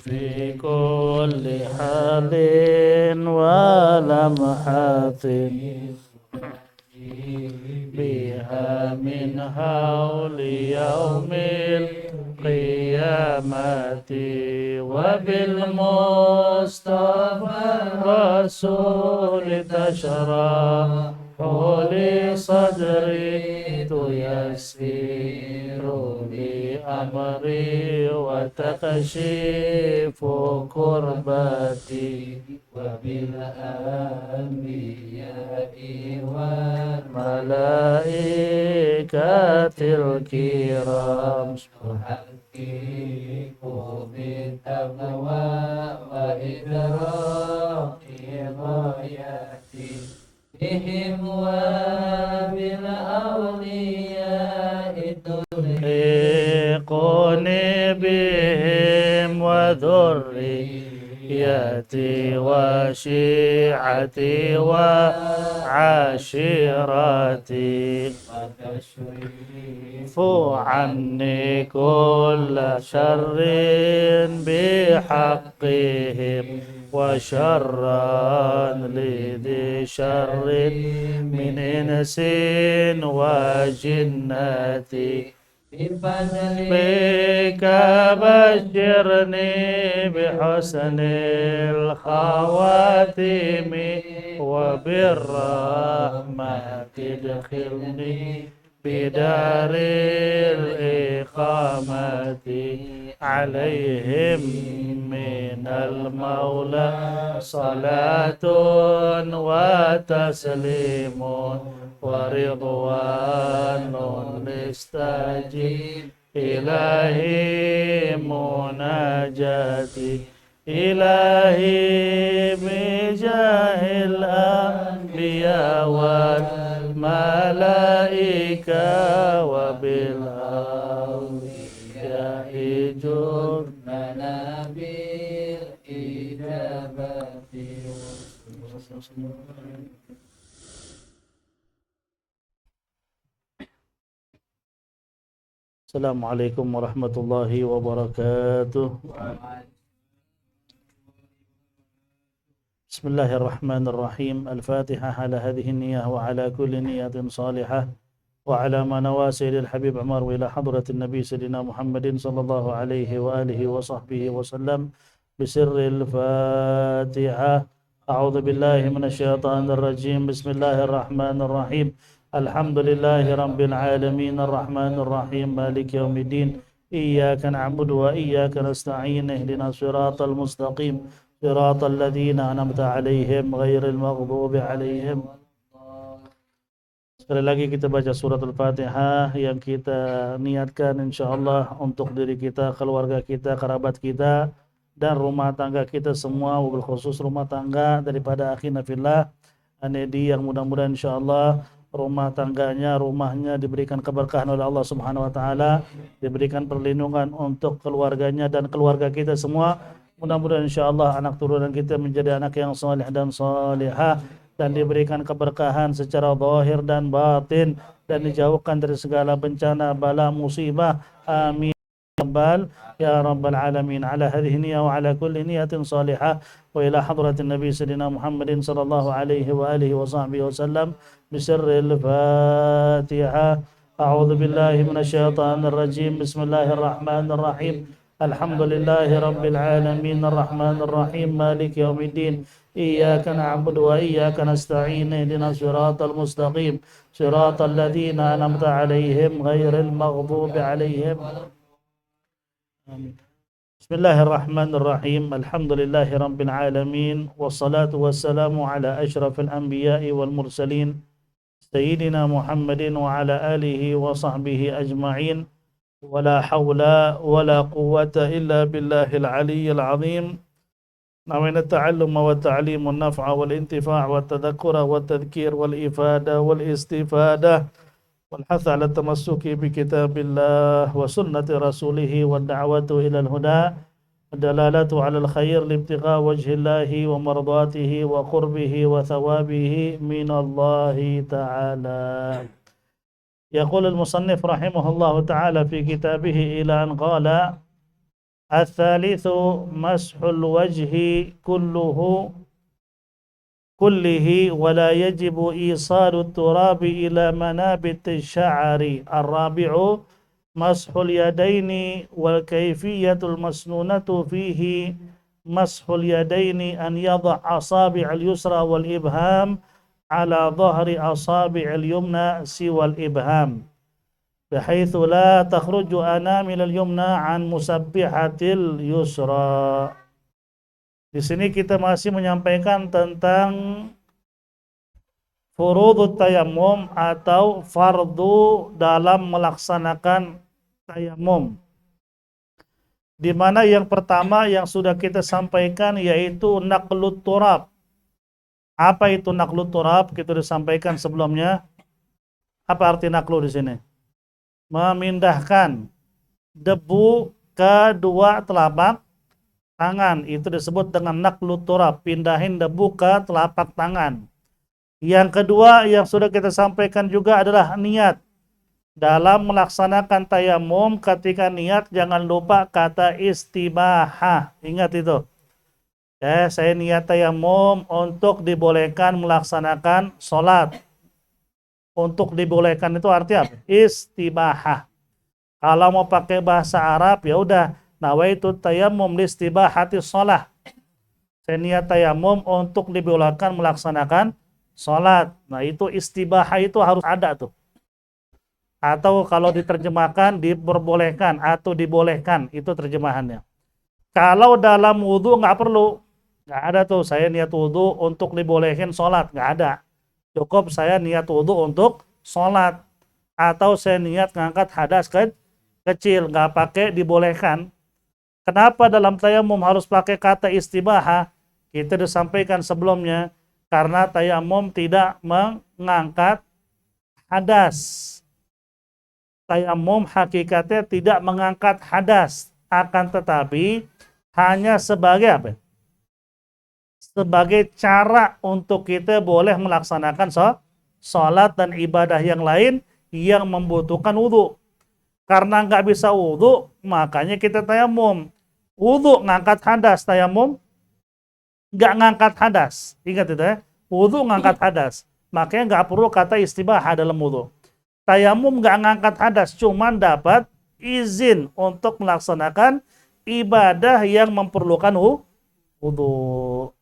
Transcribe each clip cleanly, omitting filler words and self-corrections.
في كل حال ولمحة بها من هول يوم القيامة وبالمصطفى رسول تشرح لي صدري تيسير لي أمري وتكشف كربتي وبالأنبياء والملائكة الكرام تحقق بالتقوى وإدراك غاياتي بهم وبالأولياء تلحقني بهم وذريتي وشيعتي وعشيرتي وتشريف عني كل شر بحقهم وشرا لذي شر من إنس وجنة بك بشرني بحسن الخواتم وبالرحمة ادخلني بدار الإقامة عليهم من المولى صلاة وتسليم ورضوان استجيب إلهي مناجاتي إلهي بجاه الأنبياء والملائكة وبالأولياء جرنا بالإجابة. Assalamualaikum warahmatullahi wabarakatuh. Bismillahirrahmanirrahim. Al-Fatihah ala hadhihi niyyah wa ala kulli niyyatin salihah wa ala ma nawasil al-habib Umar wa ila hadratin Nabi Sayyidina Muhammadin sallallahu alaihi wa alihi wa sahbihi wa sallam bisirril Fatihah. A'udzu billahi minasyaitonir rajim. Bismillahirrahmanirrahim. Alhamdulillahi rabbil alamin arrahmanir rahim maliki yaumiddin iyyaka na'budu wa iyyaka nasta'in ihdinas siratal mustaqim siratal ladzina an'amta 'alaihim ghairil maghdubi 'alaihim. Sekali lagi kita baca surat Al-Fatihah yang kita niatkan insyaallah untuk diri kita, keluarga kita, kerabat kita dan rumah tangga kita semua, wabil khusus rumah tangga daripada akhina fillah Anedi yang mudah-mudahan insyaallah rumah tangganya, rumahnya diberikan keberkahan oleh Allah Subhanahu wa taala, diberikan perlindungan untuk keluarganya dan keluarga kita semua. Mudah-mudahan insyaallah anak turunan kita menjadi anak yang saleh dan salihah dan diberikan keberkahan secara zahir dan batin dan dijauhkan dari segala bencana, bala, musibah. Amin. يا رب العالمين على هذه النية وعلى كل نية صالحة وإلى حضرة النبي سيدنا محمد صلى الله عليه وآله وصحبه وسلم بسر الفاتحة. أعوذ بالله من الشيطان الرجيم. بسم الله الرحمن الرحيم. الحمد لله رب العالمين الرحمن الرحيم مالك يوم الدين إياك نعبد وإياك نستعين اهدنا الصراط المستقيم صراط الذين أنعمت عليهم غير المغضوب عليهم. آمين. بسم الله الرحمن الرحيم. الحمد لله رب العالمين والصلاة والسلام على أشرف الأنبياء والمرسلين سيدنا محمد وعلى آله وصحبه أجمعين. ولا حول ولا قوة إلا بالله العلي العظيم. نوينا التعلم والتعليم والنفع والانتفاع والتذكر والتذكير والإفادة والاستفادة والحث على التمسك بكتاب الله وسنة رسوله والدعوة إلى الهدى الدلالة على الخير لابتغاء وجه الله ومرضاته وقربه وثوابه من الله تعالى. يقول المصنف رحمه الله تعالى في كتابه إلى أن قال: الثالث مسح الوجه كله ولا يجب إيصال التراب إلى منابت الشعر. الرابع مسح اليدين والكيفية المسنونة فيه مسح اليدين أن يضع أصابع اليسرى والإبهام على ظهر أصابع اليمنى سوى الإبهام بحيث لا تخرج أنامل اليمنى عن مسبحة اليسرى. Di sini kita masih menyampaikan tentang furudut tayammum atau fardu dalam melaksanakan tayammum. Di mana yang pertama yang sudah kita sampaikan yaitu naqlut turab. Apa itu naqlut turab? Kita sudah sampaikan sebelumnya. Apa arti naqlu di sini? Memindahkan debu ke dua telapak tangan, itu disebut dengan naqlut turab, pindahin debu ke telapak tangan. Yang kedua yang sudah kita sampaikan juga adalah niat. Dalam melaksanakan tayammum, ketika niat jangan lupa kata istibahah. Ingat itu. Saya niat tayammum untuk dibolehkan melaksanakan sholat. Untuk dibolehkan itu artinya apa? Istibahah. Kalau mau pakai bahasa Arab ya udah, nawaitu tayammum listibahati sholat. Saya niat tayammum untuk dibolehkan melaksanakan sholat. Nah itu istibahah itu harus ada tuh. Atau kalau diterjemahkan diperbolehkan atau dibolehkan, itu terjemahannya. Kalau dalam wudhu nggak perlu. Nggak ada tuh saya niat wudhu untuk dibolehin sholat. Nggak ada. Cukup saya niat wudhu untuk sholat. Atau saya niat ngangkat hadas kecil. Nggak pakai dibolehkan. Kenapa dalam tayammum harus pakai kata istibahah? Kita disampaikan sebelumnya. Karena tayammum tidak mengangkat hadas. Tayammum hakikatnya tidak mengangkat hadas. Akan tetapi hanya sebagai apa? Sebagai cara untuk kita boleh melaksanakan sholat dan ibadah yang lain yang membutuhkan wudhu. Karena nggak bisa wudhu, makanya kita tayammum. Wudhu ngangkat hadas, tayammum nggak ngangkat hadas. Ingat itu ya, wudhu ngangkat hadas. Makanya nggak perlu kata istibahah dalam wudhu. Tayammum nggak ngangkat hadas, cuman dapat izin untuk melaksanakan ibadah yang memerlukan wudhu.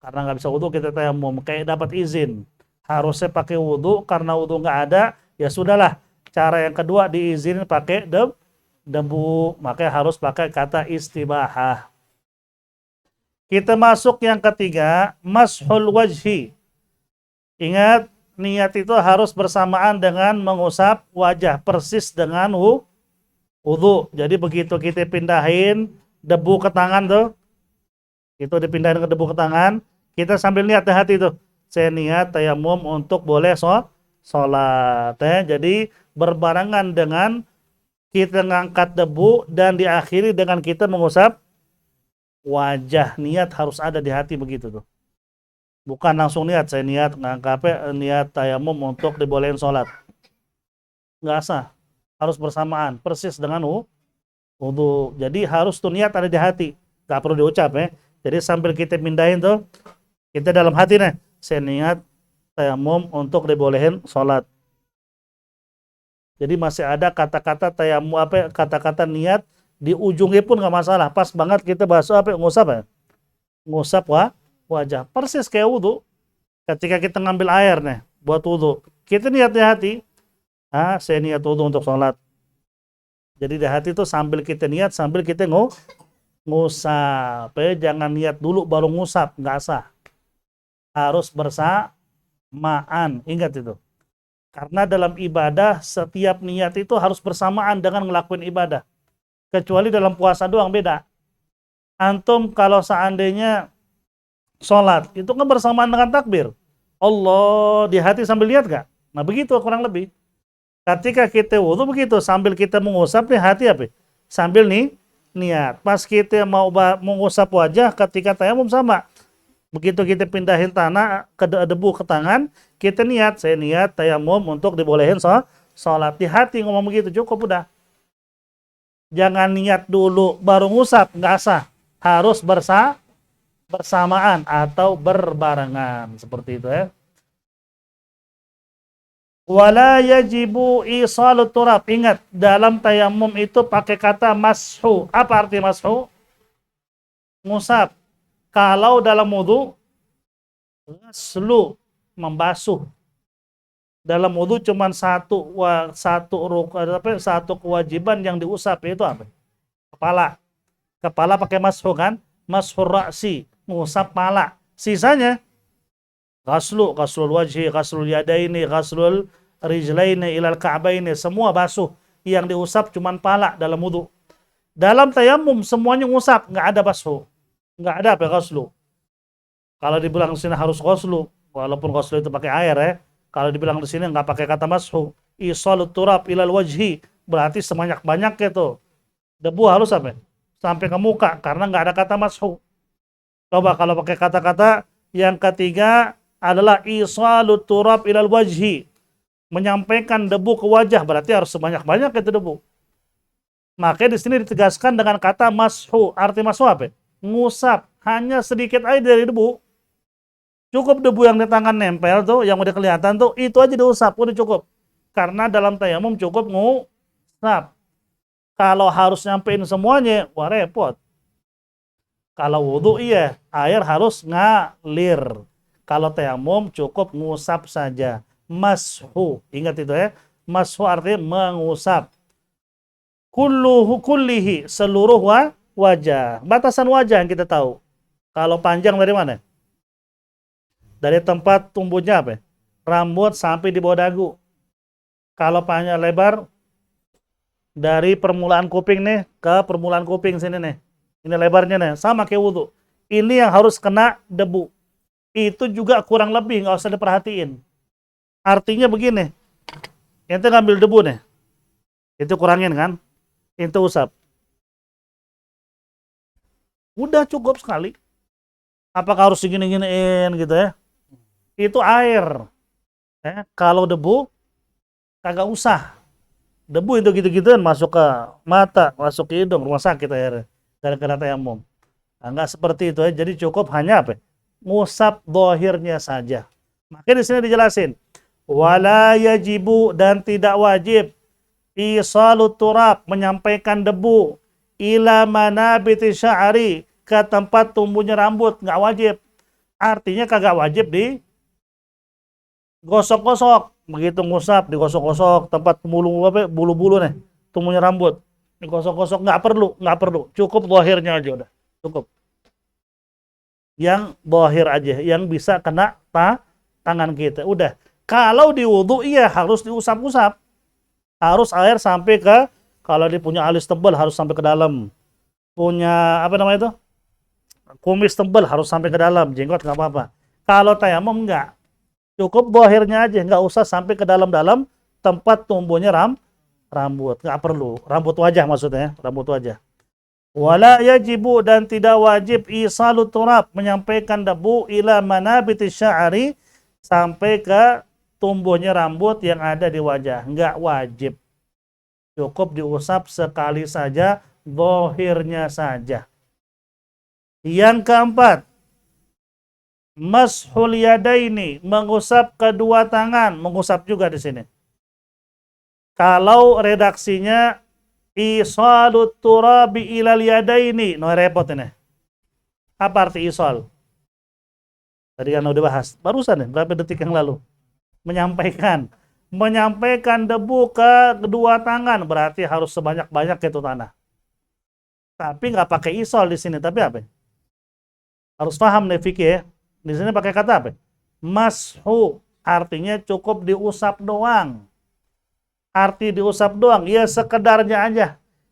Karena nggak bisa wudhu kita tayammum, kayak dapat izin. Harusnya pakai wudhu, karena wudhu nggak ada, ya sudahlah. Cara yang kedua diizinin pakai debu, makanya harus pakai kata istibahah. Kita masuk yang ketiga, mashul wajhi. Ingat, niat itu harus bersamaan dengan mengusap wajah, persis dengan wudhu. Jadi begitu kita pindahin debu ke tangan tuh, itu dipindahin ke debu ke tangan, kita sambil niat di hati tuh, saya niat tayammum untuk boleh sholat. Jadi berbarengan dengan kita ngangkat debu dan diakhiri dengan kita mengusap wajah. Niat harus ada di hati begitu tuh. Bukan langsung niat, saya niat ngangkat niat tayammum untuk dibolehin sholat. nggak sah. Harus bersamaan, persis dengan wudu. Jadi harus tuh niat ada di hati, nggak perlu diucap ya. Jadi sambil kita pindahin tuh, kita dalam hati nih, saya niat tayamum untuk dibolehin sholat. Jadi masih ada kata-kata tayamum kata-kata niat di ujungnya pun nggak masalah. Pas banget kita bahas ngusap ya, ngusap wajah. Persis kayak wudu. Ketika kita ngambil air nih buat wudu, kita niat di hati, saya niat wudu untuk sholat. Jadi di hati itu sambil kita niat, sambil kita ngusap. Jangan niat dulu baru ngusap, nggak sah. Harus bersamaan, ingat itu. Karena dalam ibadah, setiap niat itu harus bersamaan dengan ngelakuin ibadah. Kecuali dalam puasa doang, beda. Antum kalau seandainya sholat, itu kan bersamaan dengan takbir. Allah di hati sambil lihat gak? Nah begitu kurang lebih. Ketika kita wudu begitu, sambil kita mengusap nih hati apa? Sambil niat. Pas kita mau mengusap wajah, ketika tayamum sama. Begitu kita pindahin tanah ke debu ke tangan, kita niat, saya niat tayamum untuk dibolehin sholat. Di hati ngomong begitu cukup udah. Jangan niat dulu baru ngusap, nggak sah. Harus bersamaan atau berbarengan seperti itu ya. Wala yajibu isalut turab. Ingat, dalam tayamum itu pakai kata mashu. Apa arti mashu? Ngusap. Kalau dalam wudu, ghaslu, membasuh. Dalam wudu cuma satu kewajiban yang diusap, yaitu apa? Kepala. Kepala pakai mashu kan? Mashur ra'si, mengusap pala. Sisanya ghaslul wajhi, ghaslul yadaini, ghaslul rijlaini ilal ka'baini, semua basuh. Yang diusap cuma pala dalam wudu. Dalam tayamum semuanya ngusap, nggak ada basuh. Nggak ada apa ghaslu. Kalau dibilang di sini harus ghaslu, walaupun ghaslu itu pakai air ya. Kalau dibilang di sini nggak pakai kata mashu, isalut turab ilal wajhi, berarti sebanyak-banyak itu debu harus apa? Sampai ke muka, karena nggak ada kata mashu. Coba kalau pakai kata-kata yang ketiga adalah isalut turab ilal wajhi, menyampaikan debu ke wajah, berarti harus sebanyak-banyak itu debu. Makanya di sini ditegaskan dengan kata mashu. Arti mashu apa? Ngusap, hanya sedikit aja dari debu. Cukup debu yang di tangan nempel tuh, yang udah kelihatan tuh, itu aja diusap, udah cukup. Karena dalam tayamum cukup ngusap. Kalau harus nyampein semuanya, wah repot. Kalau wudu iya, air harus ngalir. Kalau tayamum cukup ngusap saja. Mashu, ingat itu ya. Mashu artinya mengusap. Kullihi, seluruh wajah. Batasan wajah yang kita tahu. Kalau panjang dari mana? Dari tempat tumbuhnya apa? Rambut sampai di bawah dagu. Kalau panjang lebar, dari permulaan kuping nih ke permulaan kuping sini nih. Ini lebarnya nih, sama kayak wudu. Ini yang harus kena debu. Itu juga kurang lebih, nggak usah diperhatiin. Artinya begini, ente ngambil debu nih. Itu kurangin kan? Ente usap. Udah cukup sekali. Apakah harus digini-giniin gitu ya? Itu air. Kalau debu, kagak usah. Debu itu gitu-gituan masuk ke mata, masuk ke hidung, rumah sakit akhirnya. Gara-gara tayamum. Enggak seperti itu ya. Jadi cukup hanya apa? Ngusap dohirnya saja. Makanya di sini dijelasin. Wala yajibu, dan tidak wajib. Isalut turab, menyampaikan debu. Ila manabiti sya'ari, ke tempat tumbuhnya rambut, nggak wajib. Artinya kagak wajib di gosok-gosok. Begitu ngusap, digosok-gosok tempat bulu-bulu nih, tumbuhnya rambut. Digosok-gosok, nggak perlu. Cukup dohirnya aja udah. Cukup. Yang dohir aja, yang bisa kena tangan kita. Udah. Kalau di wudu, iya harus diusap-usap. Harus air sampai ke, kalau dia punya alis tebal harus sampai ke dalam. Punya apa namanya itu? Kumis tebal harus sampai ke dalam. Jenggot nggak apa-apa. Kalau tayamum enggak. Cukup dohirnya aja, nggak usah sampai ke dalam-dalam tempat tumbuhnya rambut. Nggak perlu. Rambut wajah maksudnya, rambut wajah. Wala yajibu, dan tidak wajib isalut turab, menyampaikan debu ila manabiti sya'ari, sampai ke tumbuhnya rambut yang ada di wajah. Nggak wajib. Cukup diusap sekali saja, zahirnya saja. Yang keempat, mashul yadaini, mengusap kedua tangan, mengusap juga di sini. Kalau redaksinya isalut turabi ilal yadaini, no repot ini. Apa arti isal? Tadi kan udah bahas, barusan nih, berapa detik yang lalu. Menyampaikan debu ke kedua tangan, berarti harus sebanyak-banyak itu tanah. Tapi nggak pakai isal di sini, tapi apa? Harus paham nih fikih ya. Di sini pakai kata apa? Mashu, artinya cukup diusap doang. Arti diusap doang, ya sekedarnya aja.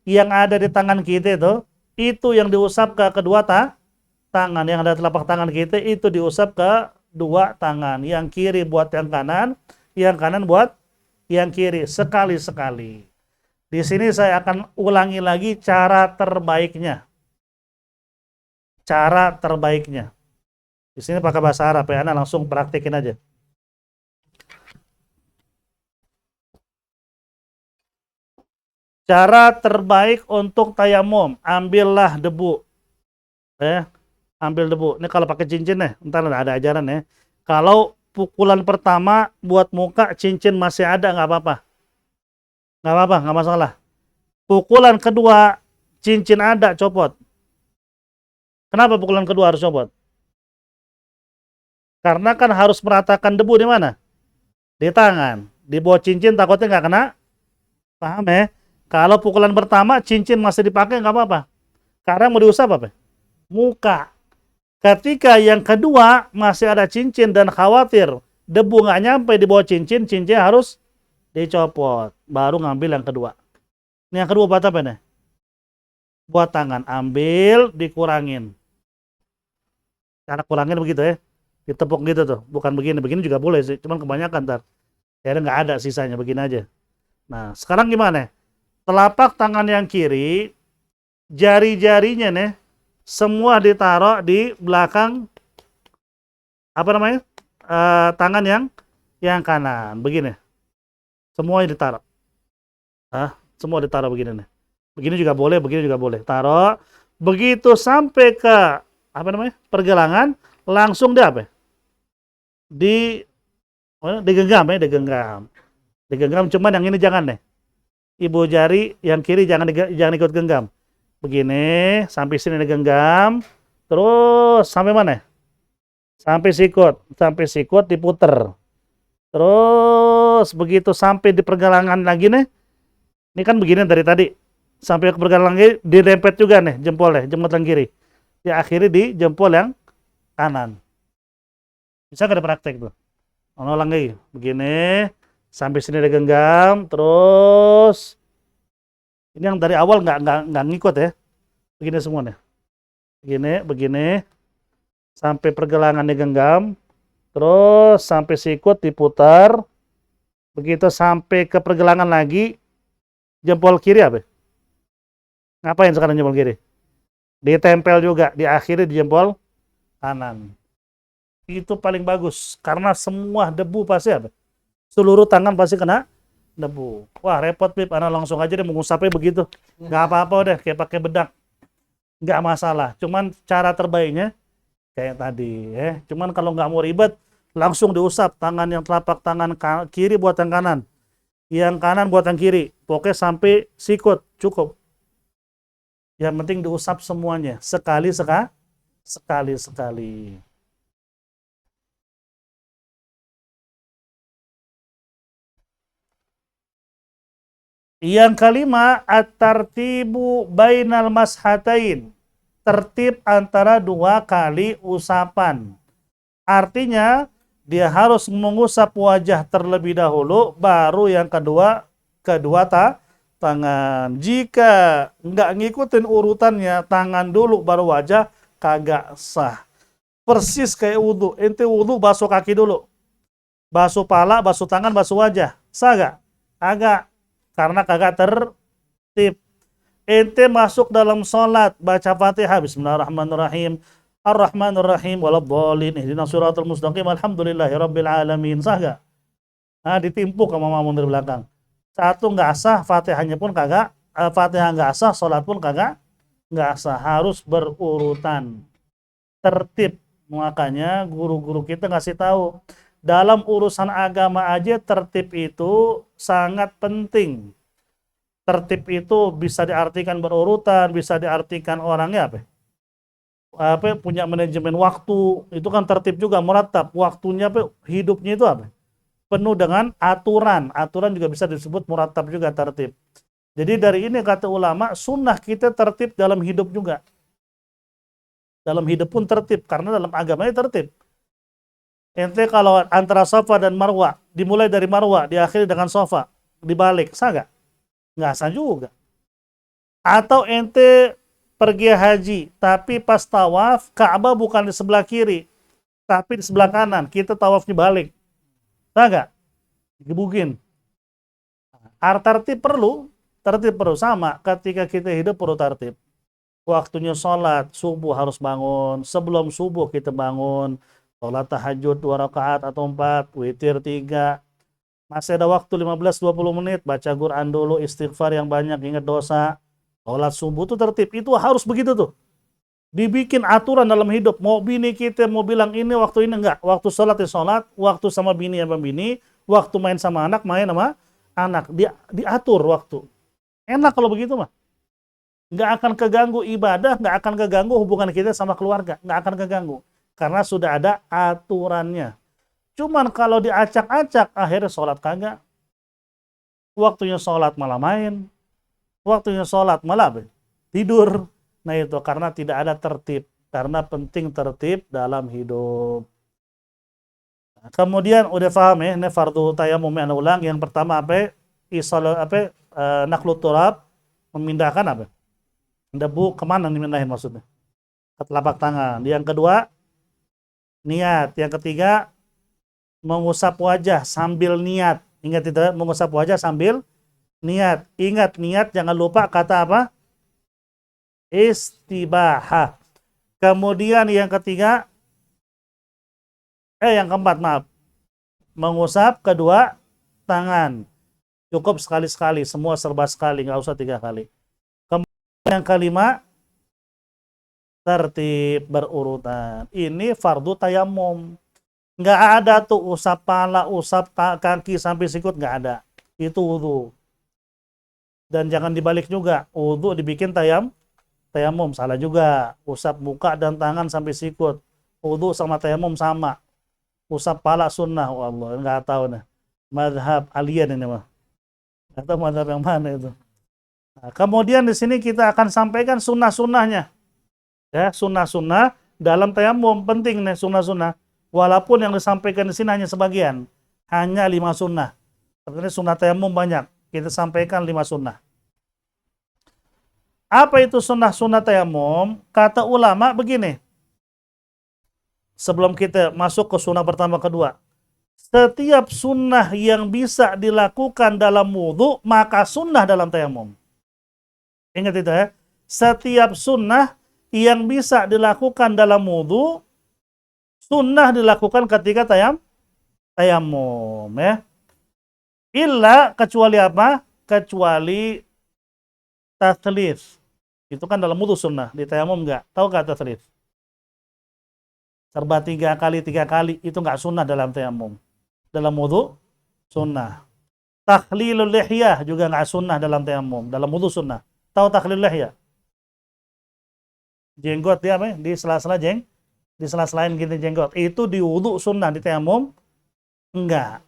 Yang ada di tangan kita itu yang diusap ke kedua tangan. Yang ada telapak tangan kita itu diusap ke dua tangan. Yang kiri buat yang kanan buat yang kiri. Sekali-sekali. Di sini saya akan ulangi lagi cara terbaiknya. Cara terbaiknya. Di sini pakai bahasa Arab ya, Anda langsung praktekin aja. Cara terbaik untuk tayamum, ambillah debu. Ambil debu. Ini kalau pakai cincin nih, ntar ada ajaran ya. Kalau pukulan pertama buat muka cincin masih ada, nggak apa-apa. Nggak apa-apa, nggak masalah. Pukulan kedua cincin ada, copot. Kenapa pukulan kedua harus copot? Karena kan harus meratakan debu di mana? Di tangan. Di bawah cincin takutnya nggak kena. Paham ya? Kalau pukulan pertama cincin masih dipakai nggak apa-apa. Karena mau diusap apa? Muka. Ketika yang kedua masih ada cincin dan khawatir debu nggak nyampe di bawah cincin, cincinnya harus dicopot. Baru ngambil yang kedua. Ini yang kedua buat apa nih? Buat tangan. Ambil, dikurangin. Cara kurangin begitu ya. Ditepuk gitu tuh. Bukan begini. Begini juga boleh sih. Cuman kebanyakan ntar. Ya nggak ada sisanya. Begini aja. Nah sekarang gimana? Telapak tangan yang kiri, jari-jarinya nih, semua ditaruh di belakang, apa namanya, tangan yang kanan, begini. Semuanya ditaruh. Semua ditaruh begini nih. Begini juga boleh, taruh. Begitu sampai ke, apa namanya, pergelangan, langsung dia apa? Digenggam ya, digenggam. Digenggam, cuman yang ini jangan deh. Ibu jari yang kiri jangan ikut genggam. Begini, sampai sini digenggam. Terus sampai mana? Sampai sikut diputer. Terus begitu sampai di pergelangan lagi nih. Ini kan begini dari tadi. Sampai ke pergelangan lagi dirempet juga nih jempol yang kiri. Diakhiri di jempol yang kanan. Bisa nggak ada praktek tuh? Ulang lagi. Begini. Sampai sini digenggam, terus ini yang dari awal nggak ngikut ya, begini semua nih, begini, sampai pergelangan digenggam, terus sampai sikut diputar, begitu sampai ke pergelangan lagi, jempol kiri apa? Ngapain sekarang jempol kiri? Ditempel juga, diakhiri di jempol kanan. Itu paling bagus, karena semua debu pasti apa? Seluruh tangan pasti kena debu. Wah repot Pip, Ana langsung aja deh mengusapnya begitu. Nggak apa-apa deh, kayak pakai bedak. Nggak masalah, cuman cara terbaiknya kayak tadi ya. Cuman kalau nggak mau ribet, langsung diusap tangan yang telapak tangan kiri buat yang kanan. Yang kanan buat yang kiri. Pokoknya sampai sikut, cukup. Yang penting diusap semuanya. Sekali. Yang kelima, at-tartibu bainal mashatain. Tertib antara dua kali usapan. Artinya, dia harus mengusap wajah terlebih dahulu, baru yang kedua tangan. Jika nggak ngikutin urutannya, tangan dulu baru wajah, kagak sah. Persis kayak wudhu. Ente wudhu basuh kaki dulu. Basuh pala, basuh tangan, basuh wajah. Sah gak? Agak. Karena kagak tertib. Ente masuk dalam sholat, baca Fatihah, Bismillahirrahmanirrahim, Ar-Rahmanirrahim, waladhdallin, ihdinas siratal mustaqim, alhamdulillahirabbil alamin. Sah gak? Nah, ditimpuk sama makmum dari belakang. Satu nggak sah, Fatihahnya pun kagak, Fatihah nggak sah, sholat pun kagak nggak sah. Harus berurutan, tertib. Makanya guru-guru kita ngasih tahu, dalam urusan agama aja tertib itu sangat penting. Tertib itu bisa diartikan berurutan, bisa diartikan orangnya punya manajemen waktu, itu kan tertib juga, murattab. Waktunya hidupnya itu penuh dengan aturan. Aturan juga bisa disebut murattab juga, tertib. Jadi dari ini kata ulama, sunnah kita tertib dalam hidup juga. Dalam hidup pun tertib, karena dalam agamanya tertib. Ente kalau antara Safa dan Marwa, dimulai dari Marwa, diakhiri dengan Safa, dibalik, sah nggak? Nggak sah juga. Atau ente pergi haji, tapi pas tawaf, Ka'bah bukan di sebelah kiri, tapi di sebelah kanan, kita tawafnya balik. Sah nggak? Gebukin. Tertib perlu sama. Ketika kita hidup perlu tertib. Waktunya sholat, subuh harus bangun. Sebelum subuh kita bangun. Sholat tahajud 2 rakaat atau 4, witir 3. Masih ada waktu 15-20 menit. Baca Quran dulu, istighfar yang banyak, ingat dosa. Sholat subuh itu tertib. Itu harus begitu tuh. Dibikin aturan dalam hidup. Mau bini kita mau bilang ini, waktu ini enggak. Waktu sholat ya sholat. Waktu sama bini sama bini. Waktu main sama anak, main sama anak. Diatur waktu. Enak kalau begitu mah. Nggak akan keganggu ibadah, nggak akan keganggu hubungan kita sama keluarga. Nggak akan keganggu. Karena sudah ada aturannya. Cuman kalau diacak-acak, akhirnya sholat kagak. Waktunya sholat malah main. Waktunya sholat malah tidur. Nah itu karena tidak ada tertib. Karena penting tertib dalam hidup. Nah, kemudian udah paham ya, ini fardu tayamum yang ulang. Yang pertama naklut turab, memindahkan debu kemana dimindahin maksudnya? Ke telapak tangan. Yang kedua, niat. Yang ketiga, mengusap wajah sambil niat. Ingat itu, mengusap wajah sambil niat. Ingat niat, jangan lupa kata apa? Istibahah. Kemudian yang ketiga, yang keempat, maaf. Mengusap kedua tangan. Cukup sekali-sekali, semua serba sekali, nggak usah 3 kali. Kemudian yang kelima, tertib berurutan. Ini fardu tayamum. Nggak ada tuh usap pala, usap kaki sampai sikut, nggak ada. Itu wudu. Dan jangan dibalik juga. Wudu dibikin tayamum, salah juga. Usap muka dan tangan sampai sikut. Wudu sama tayamum sama. Usap pala sunnah, Allah nggak tahu nih. Madhab alien ini mah. Atau madhab yang mana itu? Nah, kemudian di sini kita akan sampaikan sunnah-sunnahnya. Ya, sunnah-sunnah dalam tayamum penting nih sunnah-sunnah. Walaupun yang disampaikan di sini hanya sebagian, hanya 5 sunnah. Sebenarnya sunnah tayamum banyak. Kita sampaikan 5 sunnah. Apa itu sunnah-sunnah tayamum? Kata ulama begini. Sebelum kita masuk ke sunnah pertama kedua. Setiap sunnah yang bisa dilakukan dalam wudhu, maka sunnah dalam tayamum. Ingat itu ya. Setiap sunnah yang bisa dilakukan dalam wudhu, sunnah dilakukan ketika tayamum. Ya. Illa, kecuali apa? Kecuali tathlits. Itu kan dalam wudhu sunnah. Di tayamum enggak. Tahu nggak tathlits? Serba 3 kali, itu nggak sunnah dalam tayamum. Dalam wudhu sunnah. Takhlilul lihyah juga nggak sunnah dalam tayamum. Dalam wudhu sunnah. Tahu takhlilul lihyah? Jenggot dia di sela-sela di sela-selain gini jenggot. Itu di wudhu sunnah, di tayamum enggak.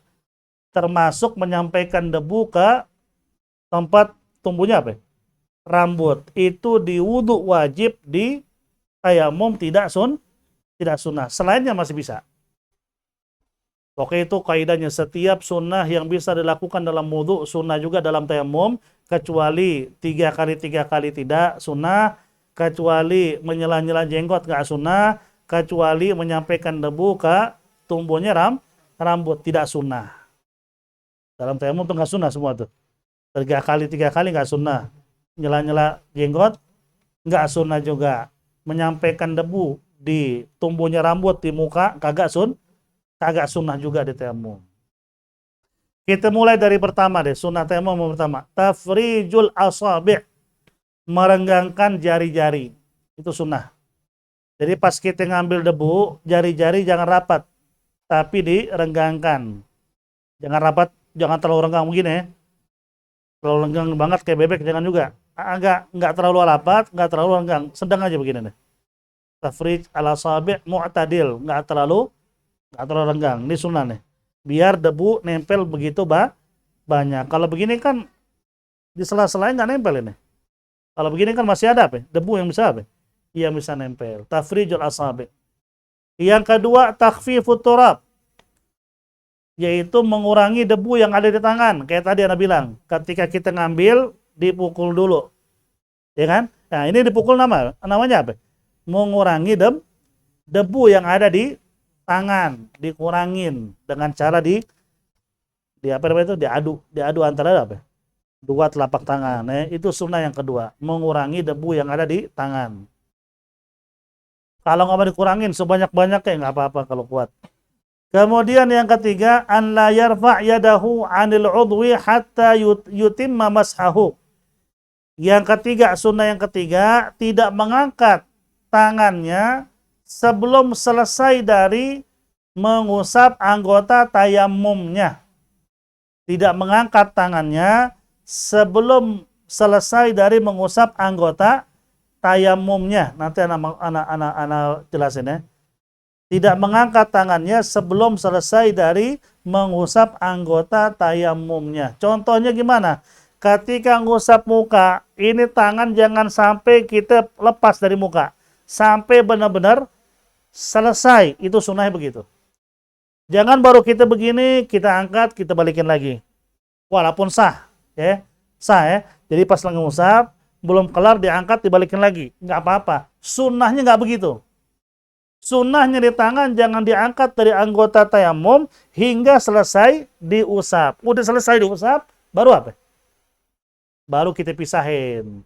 Termasuk menyampaikan debu ke tempat tumbuhnya rambut. Itu di wudhu wajib, di tayamum tidak sunnah. Selainnya masih bisa. Oke, itu kaidahnya. Setiap sunnah yang bisa dilakukan dalam wudhu, sunnah juga dalam tayamum, kecuali 3 kali tidak sunnah, kecuali menyela-nyela jenggot nggak sunnah, kecuali menyampaikan debu ke tumbuhnya rambut tidak sunnah. Dalam tayamum itu nggak sunnah semua tuh. 3 kali nggak sunnah. Nyela-nyela jenggot nggak sunnah juga. Menyampaikan debu di tumbuhnya rambut di muka kagak sunnah juga di tayamum. Kita mulai dari pertama deh, sunnah tayamum pertama. Tafrijul asabi', merenggangkan jari-jari. Itu sunnah. Jadi pas kita ngambil debu, jari-jari jangan rapat, tapi direnggangkan. Jangan rapat, jangan terlalu renggang begini ya. Terlalu renggang banget kayak bebek, jangan juga. Enggak terlalu rapat, enggak terlalu renggang, sedang aja begini deh. Tafrij al asabi' mu'tadil, enggak terlalu renggang. Ini sunnah nih. Biar debu nempel begitu banyak. Kalau begini kan di sela-selain nggak nempel ini. Kalau begini kan masih ada apa? Debu yang bisa apa? Yang bisa nempel. Tafrijul asabi'. Yang kedua, takhfifut turab, yaitu mengurangi debu yang ada di tangan. Kayak tadi Anda bilang, ketika kita ngambil, dipukul dulu. Ya kan? Nah, ini dipukul namanya apa? Mengurangi debu yang ada di tangan, dikurangin dengan cara di apa namanya itu? Diadu antara apa? Dua telapak tangan. Itu sunnah yang kedua, mengurangi debu yang ada di tangan. Kalau nggak mau dikurangin sebanyak-banyaknya nggak apa-apa kalau kuat. Kemudian yang ketiga, an la yarfa' yadahu 'anil 'udwi hatta yutimma mashahu. Yang ketiga, sunnah yang ketiga, tidak mengangkat tangannya sebelum selesai dari mengusap anggota tayamumnya. Tidak mengangkat tangannya sebelum selesai dari mengusap anggota tayamumnya. Nanti anak jelasin ya. Tidak mengangkat tangannya sebelum selesai dari mengusap anggota tayamumnya. Contohnya gimana? Ketika ngusap muka, ini tangan jangan sampai kita lepas dari muka. Sampai benar-benar selesai. Itu sunnahnya begitu. Jangan baru kita begini, kita angkat, kita balikin lagi. Walaupun sah. Ya. Sah ya. Jadi pas lagi ngusap, belum kelar diangkat, dibalikin lagi. Nggak apa-apa. Sunnahnya nggak begitu. Sunnahnya di tangan jangan diangkat dari anggota tayamum hingga selesai diusap. Udah selesai diusap, baru apa? Baru kita pisahin.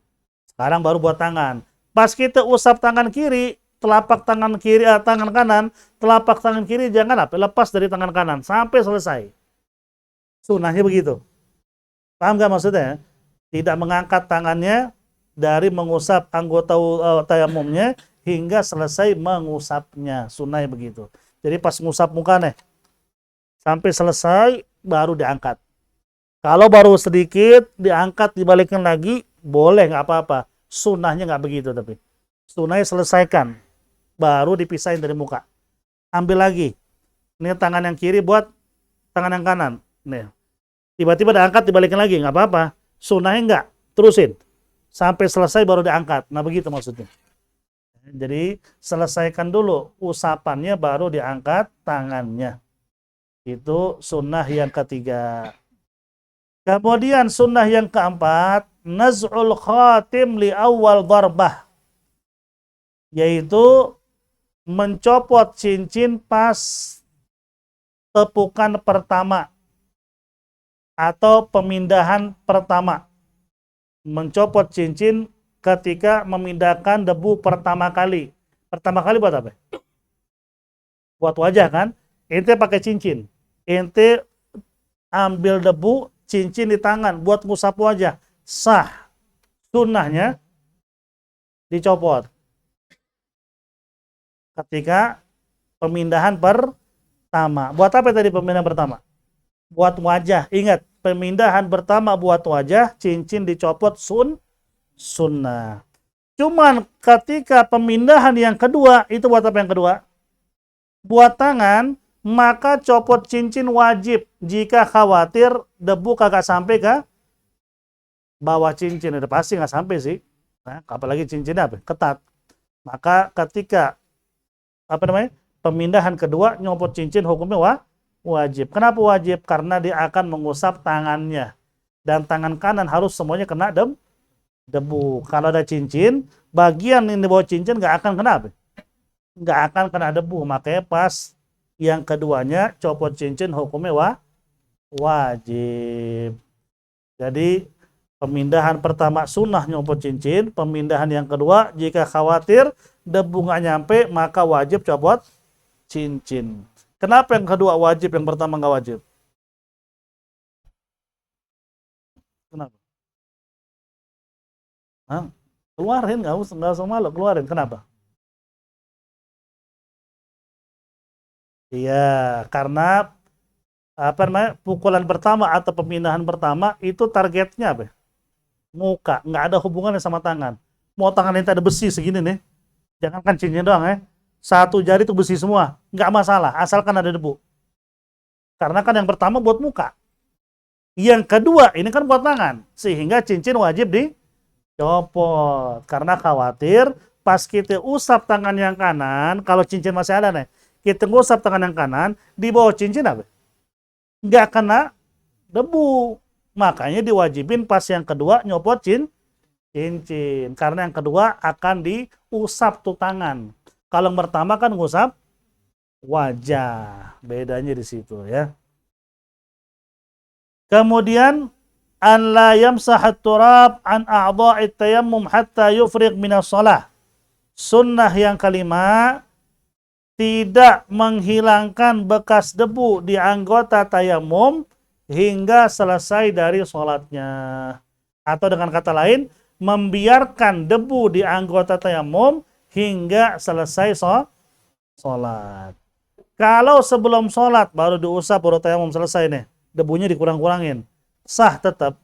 Sekarang baru buat tangan. Pas kita usap tangan kiri, telapak tangan kiri, tangan kanan, telapak tangan kiri jangan apa? Lepas dari tangan kanan sampai selesai. Sunnahnya begitu. Paham gak maksudnya? Tidak mengangkat tangannya dari mengusap anggota tayamumnya hingga selesai mengusapnya. Sunnahnya begitu. Jadi pas ngusap muka nih, sampai selesai baru diangkat. Kalau baru sedikit diangkat dibalikin lagi, boleh nggak apa-apa. Sunnahnya nggak begitu tapi. Sunnahnya selesaikan, baru dipisahin dari muka. Ambil lagi. Ini tangan yang kiri buat tangan yang kanan. Nih. Tiba-tiba diangkat dibalikin lagi, nggak apa-apa. Sunnahnya nggak, terusin. Sampai selesai baru diangkat. Nah begitu maksudnya. Jadi selesaikan dulu usapannya baru diangkat tangannya. Itu sunnah yang ketiga. Kemudian sunnah yang keempat, naz'ul khatim li awal darbah, yaitu mencopot cincin pas tepukan pertama atau pemindahan pertama. Mencopot cincin ketika memindahkan debu pertama kali. Pertama kali buat apa? Buat wajah kan? Ente pakai cincin. Ente ambil debu, cincin di tangan buat ngusap wajah. Sah. Sunnahnya dicopot. Ketika pemindahan pertama. Buat apa tadi pemindahan pertama? Buat wajah. Ingat, pemindahan pertama buat wajah, cincin dicopot sunnah. Cuman ketika pemindahan yang kedua, itu buat apa yang kedua? Buat tangan, maka copot cincin wajib jika khawatir debu kagak sampai ke bawah cincin. Udah pasti nggak sampai sih. Nah, apalagi cincinnya apa? Ketat. Maka ketika pemindahan kedua, nyopot cincin hukumnya wajib. Kenapa wajib? Karena dia akan mengusap tangannya. Dan tangan kanan harus semuanya kena debu. Kalau ada cincin, bagian yang di bawah cincin nggak akan kena apa? Nggak akan kena debu. Makanya pas yang keduanya copot cincin hukumnya wajib. Jadi pemindahan pertama sunnah nyopot cincin, pemindahan yang kedua jika khawatir debu nggak nyampe maka wajib copot cincin. Kenapa yang kedua wajib, yang pertama nggak wajib? Kenapa? Hah? Keluarin, nggak usah malu, keluarin. Kenapa? Iya, karena apa namanya pukulan pertama atau pemindahan pertama itu targetnya apa? Muka, nggak ada hubungannya sama tangan. Mau tangan yang ada besi segini nih, jangankan cincin doang ya. Satu jari itu besi semua, nggak masalah, asalkan ada debu. Karena kan yang pertama buat muka, yang kedua ini kan buat tangan, sehingga cincin wajib dicopot. Karena khawatir pas kita usap tangan yang kanan, kalau cincin masih ada nih, kita ngusap tangan yang kanan, di bawah cincin apa? Nggak kena debu. Makanya diwajibin pas yang kedua nyopot cincin. Karena yang kedua akan diusap tuh tangan. Kalau yang pertama kan ngusap wajah. Bedanya di situ ya. Kemudian an la yamsahat turab an a'dha'it tayammum hatta yufriq minas shalah. Sunnah yang kelima, tidak menghilangkan bekas debu di anggota tayamum hingga selesai dari sholatnya. Atau dengan kata lain, membiarkan debu di anggota tayamum hingga selesai sholat. Kalau sebelum sholat baru diusap, baru tayamum selesai nih, debunya dikurang-kurangin, sah tetap.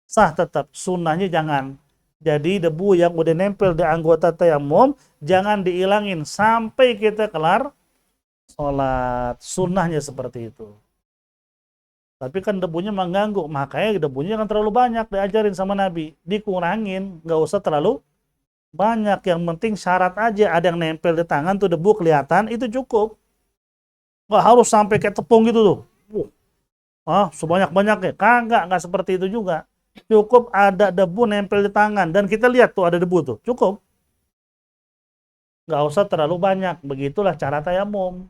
Sah tetap, sunnahnya jangan. Jadi debu yang udah nempel di anggota tayamum jangan dihilangin sampai kita kelar sholat. Sunnahnya seperti itu. Tapi kan debunya mengganggu, makanya debunya jangan terlalu banyak, diajarin sama Nabi. Dikurangin, nggak usah terlalu banyak. Yang penting syarat aja ada yang nempel di tangan tuh debu kelihatan, itu cukup. Nggak harus sampai kayak tepung gitu tuh. Sebanyak-banyaknya. Nggak seperti itu juga. Cukup ada debu nempel di tangan. Dan kita lihat tuh ada debu tuh. Cukup. Nggak usah terlalu banyak. Begitulah cara tayamum.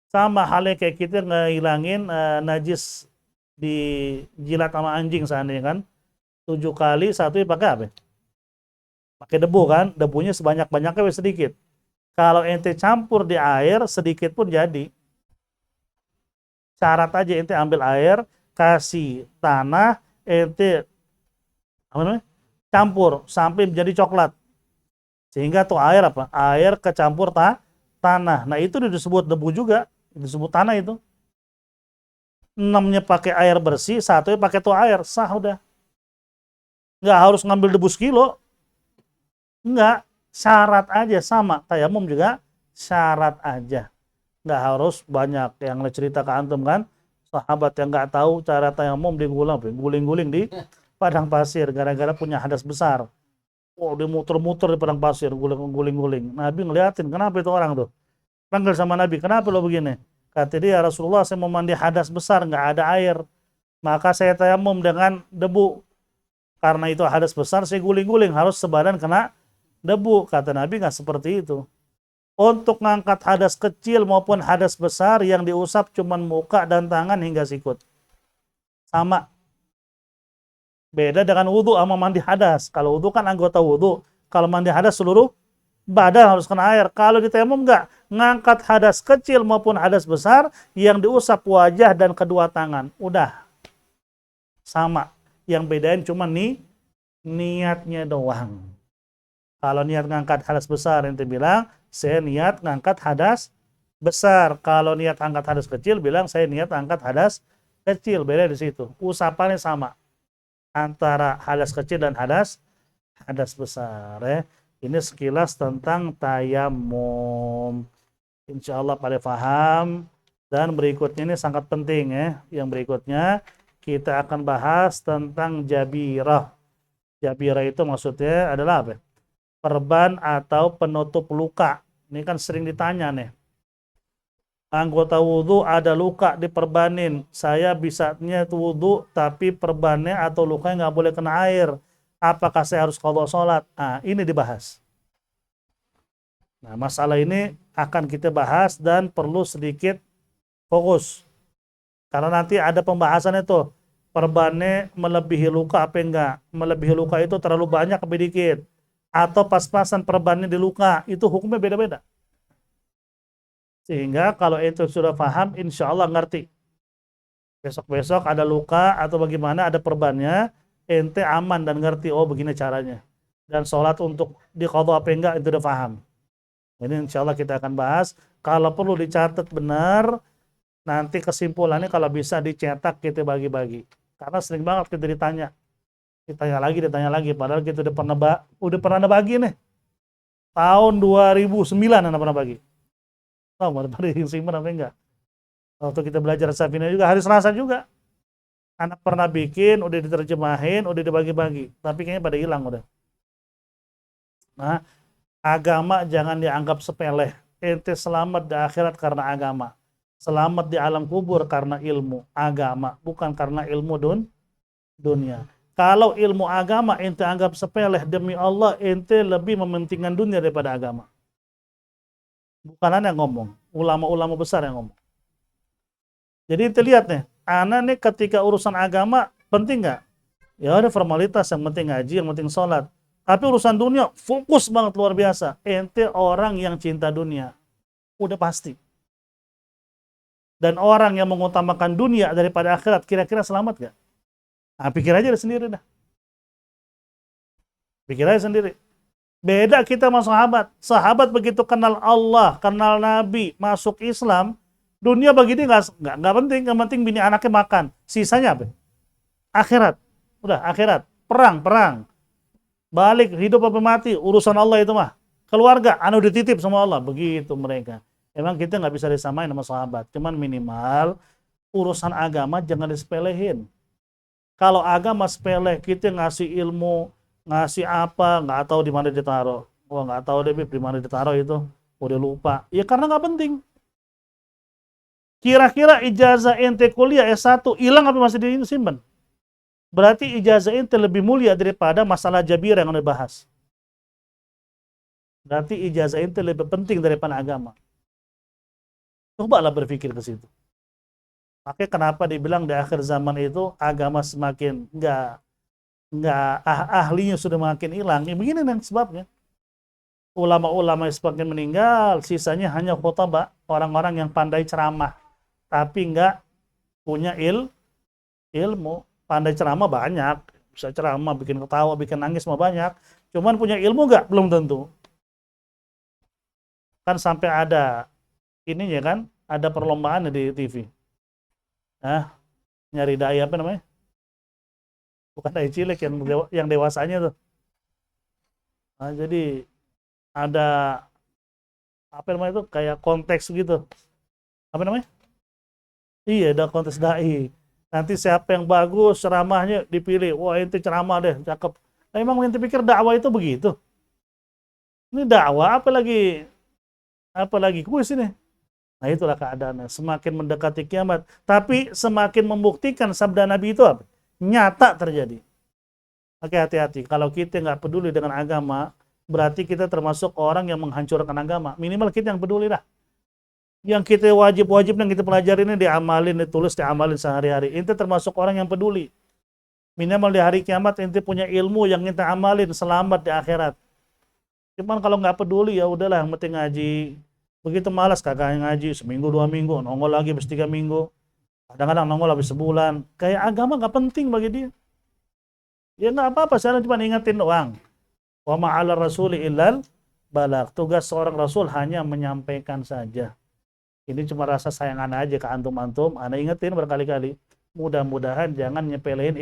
Sama halnya kayak kita ngehilangin najis di jilat sama anjing seandainya kan. 7 kali, satu pakai apa? Pakai debu kan. Debunya sebanyak-banyaknya sedikit. Kalau ente campur di air, sedikit pun jadi. Syarat aja ente ambil air, kasih tanah, ente apa namanya? Campur sampai menjadi coklat. Sehingga tuh air apa? Air kecampur tanah. Nah, itu disebut debu juga, disebut tanah itu. 6-nya pakai air bersih, 1-nya pakai tuh air, sah udah. Nggak harus ngambil debu sekilo. Nggak, syarat aja sama. Tayamum juga syarat aja. Nggak harus banyak. Yang cerita ke antum kan, sahabat yang nggak tahu cara tayamum guling-guling di padang pasir gara-gara punya hadas besar. Dia muter-muter di padang pasir, guling-guling. Nabi ngeliatin, kenapa itu orang tuh? Panggil sama Nabi, kenapa lo begini? Kata dia, Rasulullah, saya mau mandi hadas besar, nggak ada air. Maka saya tayamum dengan debu. Karena itu hadas besar, saya guling-guling, harus sebadan kena debu. Kata Nabi, nggak seperti itu. Untuk ngangkat hadas kecil maupun hadas besar yang diusap cuman muka dan tangan hingga sikut. Sama. Beda dengan wudhu sama mandi hadas. Kalau wudhu kan anggota wudhu. Kalau mandi hadas seluruh badan harus kena air. Kalau di tayamum enggak. Ngangkat hadas kecil maupun hadas besar yang diusap wajah dan kedua tangan. Udah. Sama. Yang bedain cuma niatnya doang. Kalau niat ngangkat hadas besar, ente bilang, saya niat ngangkat hadas besar. Kalau niat angkat hadas kecil, bilang saya niat angkat hadas kecil. Beda di situ. Usapannya sama antara hadas kecil dan hadas besar. Ini sekilas tentang tayamum. Insya Allah pada paham. Dan berikutnya ini sangat penting ya. Yang berikutnya kita akan bahas tentang jabirah. Jabirah itu maksudnya adalah apa? Perban atau penutup luka. Ini kan sering ditanya nih. Anggota wudhu ada luka diperbanin. Saya bisanya wudhu tapi perbannya atau lukanya nggak boleh kena air. Apakah saya harus qadha sholat? Nah, ini dibahas. Nah, masalah ini akan kita bahas dan perlu sedikit fokus. Karena nanti ada pembahasan itu. Perbannya melebihi luka apa enggak? Melebihi luka itu terlalu banyak apa dikit? Atau pas-pasan perbannya di luka, itu hukumnya beda-beda. Sehingga kalau itu sudah paham, insya Allah ngerti. Besok-besok ada luka atau bagaimana, ada perbannya, ente aman dan ngerti, oh begini caranya. Dan sholat untuk diqadha apa enggak, itu udah paham. Ini insya Allah kita akan bahas. Kalau perlu dicatat benar, nanti kesimpulannya kalau bisa dicetak kita bagi-bagi. Karena sering banget kita ditanya lagi. Padahal kita udah pernah bagi nih. Tahun 2009 anak pernah bagi. Tahu mau bagi simpan apa enggak? Waktu kita belajar Safina juga hari Selasa juga. Anak pernah bikin, udah diterjemahin, udah dibagi-bagi. Tapi kayaknya pada hilang udah. Nah, agama jangan dianggap sepele. Ente selamat di akhirat karena agama. Selamat di alam kubur karena ilmu agama, bukan karena ilmu dunia. Kalau ilmu agama ente anggap sepele, demi Allah ente lebih mementingkan dunia daripada agama. Bukan anda yang ngomong, ulama-ulama besar yang ngomong. Jadi ente lihat nih, anak nih ketika urusan agama penting nggak? Ya ada formalitas, yang penting ngaji, yang penting sholat. Tapi urusan dunia fokus banget luar biasa. Ente orang yang cinta dunia, udah pasti. Dan orang yang mengutamakan dunia daripada akhirat, kira-kira selamat gak? Nah, pikir aja sendiri dah. Pikir aja sendiri. Beda kita sama sahabat. Sahabat begitu kenal Allah, kenal Nabi, masuk Islam, dunia bagi dia nggak penting. Yang penting bini anaknya makan. Sisanya apa? Akhirat. Udah akhirat. Perang. Balik hidup apa mati, urusan Allah itu mah. Keluarga, anu dititip sama Allah. Begitu mereka. Emang kita nggak bisa disamain sama sahabat. Cuman minimal urusan agama jangan disepelehin. Kalau agama sepele, kita ngasih ilmu, ngasih apa, nggak tahu di mana ditaruh. Wah nggak tahu deh Bib, di mana ditaruh itu. Udah lupa. Ya karena nggak penting. Kira-kira ijazah ente kuliah S1 hilang apa masih disimpan? Berarti ijazah ente lebih mulia daripada masalah Jabir yang dibahas. Berarti ijazah ente lebih penting daripada agama. Cobalah berpikir ke situ. Makanya kenapa dibilang di akhir zaman itu agama semakin ahlinya sudah makin hilang. Ya begini nih sebabnya. Ulama-ulama semakin meninggal, sisanya hanya khutbah, orang-orang yang pandai ceramah, tapi nggak punya ilmu. Pandai ceramah banyak, bisa ceramah, bikin ketawa, bikin nangis mah banyak. Cuman punya ilmu nggak? Belum tentu. Kan sampai ada ininya kan, ada perlombaan di TV. Nah, nyari dai apa namanya? Bukan dai cilik yang dewasanya tuh. Nah, jadi ada apa namanya itu kayak konteks gitu. Apa namanya? Iya, ada kontes dai. Nanti siapa yang bagus ceramahnya dipilih. Wah, ente ceramah deh, cakep. Nah, emang ente pikir dakwah itu begitu? Ini dakwah apalagi kuis ini. Nah, itulah keadaannya. Semakin mendekati kiamat, tapi semakin membuktikan sabda Nabi itu apa? Nyata terjadi. Oke, hati-hati. Kalau kita nggak peduli dengan agama, berarti kita termasuk orang yang menghancurkan agama. Minimal kita yang peduli lah. Yang kita wajib-wajib yang kita pelajari ini diamalin, ditulis, diamalin sehari-hari. Itu termasuk orang yang peduli. Minimal di hari kiamat ente punya ilmu yang kita amalin, selamat di akhirat. Cuman kalau nggak peduli ya udahlah, yang penting ngaji. Begitu malas kagak ngaji seminggu 2 minggu, nongol lagi habis 3 minggu. Kadang-kadang nongol habis sebulan. Kayak agama nggak penting bagi dia. Ya nggak apa-apa, saya cuma ingetin doang. Wa ma'ala rasuli illal balak. Tugas seorang rasul hanya menyampaikan saja. Ini cuma rasa sayangan aja ke antum-antum. Anda ingetin berkali-kali. Mudah-mudahan jangan nyepelein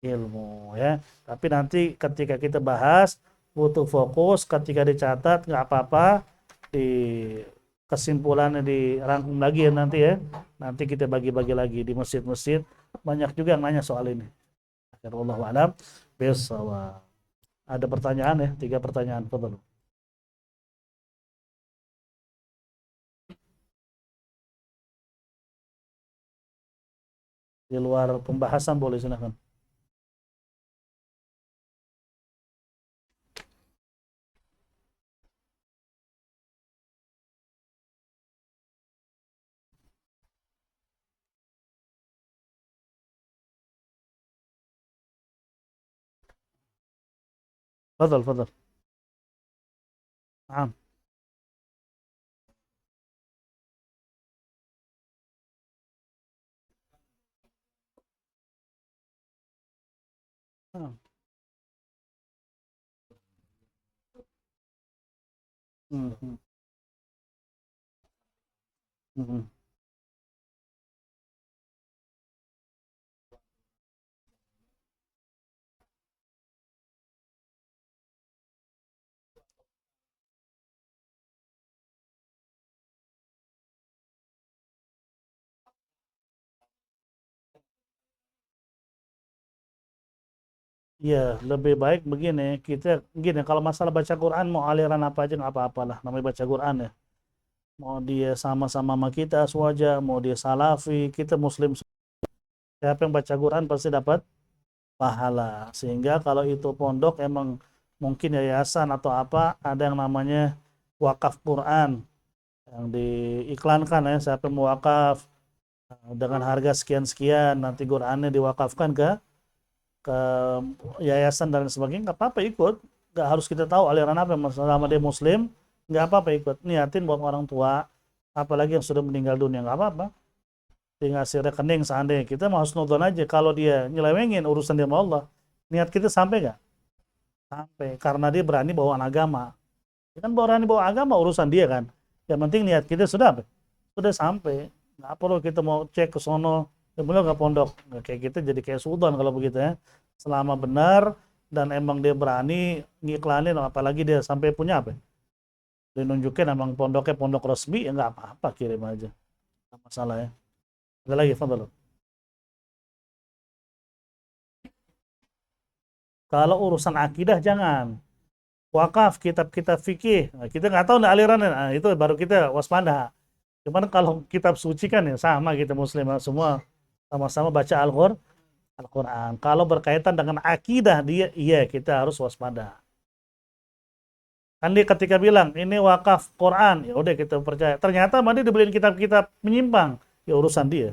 ilmu ya. Tapi nanti ketika kita bahas butuh fokus, ketika dicatat nggak apa-apa, di kesimpulannya dirangkum lagi ya nanti ya. Nanti kita bagi-bagi lagi di masjid-masjid. Banyak juga yang nanya soal ini. Wallahu a'lam bishawab. Ada pertanyaan ya? 3 pertanyaan. Fadhal. Di luar pembahasan boleh silakan. Fadhal. Naam. Ah. Mhm. Mhm. Ya, lebih baik begini. Kita gini, kalau masalah baca Quran mau aliran apa aja nggak apa-apalah. Namanya baca Quran ya. Mau dia sama-sama sama kita sewaja, mau dia salafi, kita muslim. Siapa yang baca Quran pasti dapat pahala. Sehingga kalau itu pondok emang mungkin yayasan atau apa, ada yang namanya wakaf Quran yang diiklankan ya, siapa yang mau wakaf dengan harga sekian-sekian, nanti Qurannya diwakafkan ke yayasan dan sebagainya, nggak apa-apa ikut. Nggak harus kita tahu aliran apa, selama dia muslim, nggak apa-apa ikut. Niatin buat orang tua, apalagi yang sudah meninggal dunia, nggak apa-apa. Dia ngasih rekening seandainya, kita mau nonton aja. Kalau dia nyelewengin urusan dia sama Allah, niat kita sampai nggak? Sampai. Karena dia berani bawa agama. Dia kan berani bawa agama, urusan dia kan. Yang penting niat kita sudah apa? Sudah sampai. Nggak perlu kita mau cek ke sono, ya benar nggak pondok. Nggak kayak kita jadi kayak sultan kalau begitu ya. Selama benar dan emang dia berani ngiklanin, apalagi dia sampai punya apa? Dia nunjukin emang pondoknya pondok resmi, ya nggak apa-apa, kirim aja. Nggak masalah ya. Ada lagi, Fadl. Kalau urusan akidah jangan. Wakaf, kitab-kitab fikih. Nah, kita nggak tahu nih alirannya. Nah, itu baru kita waspada. Cuman kalau kitab suci kan ya sama kita muslim semua sama-sama baca Al-Quran. Kalau berkaitan dengan akidah dia, iya kita harus waspada. Kan dia ketika bilang ini wakaf Quran, ya udah kita percaya. Ternyata mana dia dibeliin kitab-kitab menyimpang, ya urusan dia.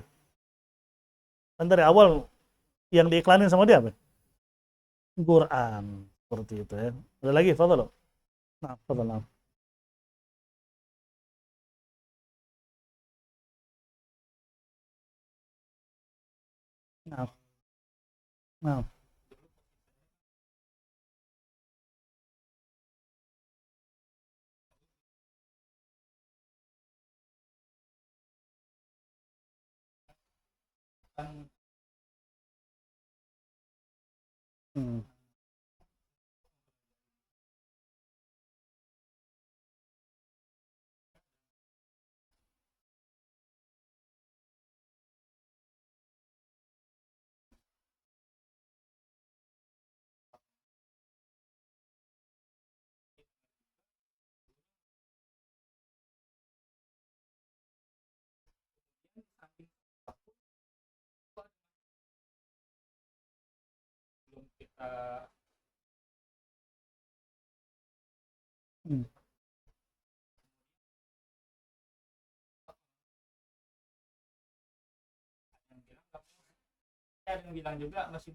Kan dari awal yang diiklanin sama dia apa? Quran, seperti itu ya. Ada lagi, Fadl. Nah, Fadl. Nah, nah, nah. Hmm. Hmm. Ada yang bilang juga masih.